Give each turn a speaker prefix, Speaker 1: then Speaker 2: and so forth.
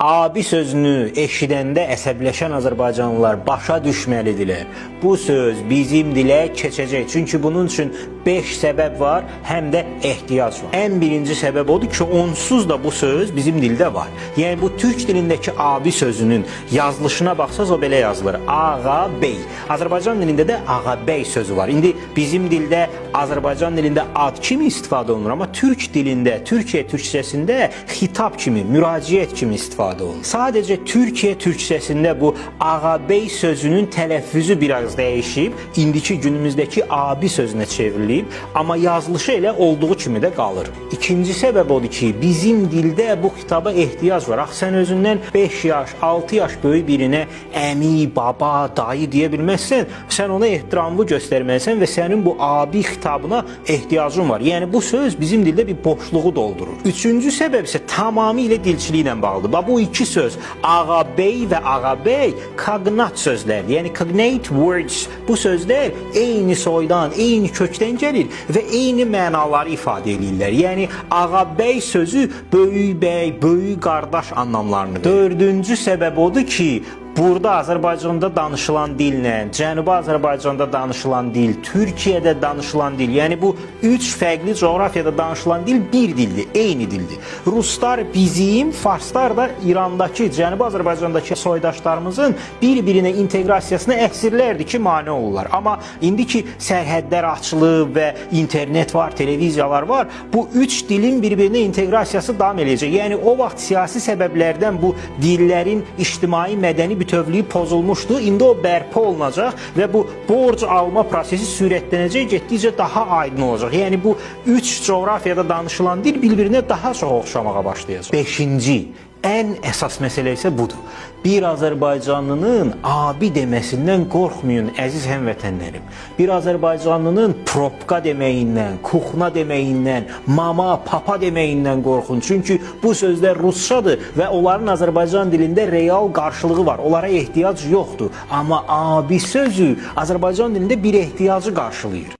Speaker 1: Abi sözünü eşidəndə əsəbləşən Azərbaycanlılar başa düşməlidirlər. Bu söz bizim dilə keçəcək. Çünki bunun üçün 5 səbəb var, həm də ehtiyac var. Ən birinci səbəb odur ki, onsuz da bu söz bizim dildə var. Yəni bu türk dilindəki abi sözünün yazılışına baxsaz o belə yazılır. Ağa, bey. Azərbaycan dilində də ağa, bey sözü var. İndi bizim dildə Azərbaycan dilində ad kimi istifadə olunur, amma türk dilində, Türkiyə türkçəsində xitab kimi, müraciət kimi istifadə olunur. Sadəcə Türkiyə türkçəsində bu ağabey sözünün tələffüzü biraz dəyişib, indiki günümüzdəki abi sözünə çevrilib, amma yazılışı elə olduğu kimi də qalır. İkinci səbəb odur ki, bizim dildə bu xitaba ehtiyac var. Axı sən özündən 5 yaş, 6 yaş böyük birinə əmi, baba, dayı deyə bilməzsən, sən ona ehtiramı göstərməlisən və sənin bu abi xitabına ehtiyacın var. Yəni bu söz bizim dildə bir boşluğu doldurur. Üçüncü səbəb isə tamamilə dilçiliklə bağlıdır. Bu iki söz, ağabey və ağabey, cognate sözlərdir. Yəni cognate words. Bu sözlər eyni soydan, eyni kökdən gəlir və eyni mənaları ifadə edirlər. Yəni ağabey sözü böyük bəy, böyük qardaş anlamlarını verir. Dördüncü səbəb odur ki, burada Azərbaycanda danışılan dillə, Cənubi Azərbaycanda danışılan dil, Türkiyədə danışılan dil, yəni bu üç fərqli coğrafiyada danışılan dil bir dildir, eyni dildir. Ruslar bizim, Farslar da İrandakı, Cənubi Azərbaycandakı soydaşlarımızın bir-birinə inteqrasiyasına əsirlərdir ki, mane olurlar. Amma indi ki sərhədlər açılıb və internet var, televiziyalar var, bu üç dilin bir-birinə inteqrasiyası davam edəcək. Yəni o vaxt siyasi səbəblərdən bu dillərin ictimai mədəni bütövlüyü pozulmuşdu. İndi o bərpa olunacaq və bu borc alma prosesi sürətlənəcək, getdikcə daha aydın olacaq. Yəni bu üç coğrafiyada danışılan dil bir-birinə daha çox oxşamağa başlayacaq. Beşinci, ən əsas məsələ isə budur. Bir Azərbaycanlının abi deməsindən qorxmayın, əziz həmvətənlərim. Bir Azərbaycanlının propka deməyindən, kuxna deməyindən, mama, papa deməyindən qorxun. Çünki bu sözlər rusçadır və onların Azərbaycan dilində real qarşılığı var. Onlara ehtiyac yoxdur. Amma abi sözü Azərbaycan dilində bir ehtiyacı qarşılayır.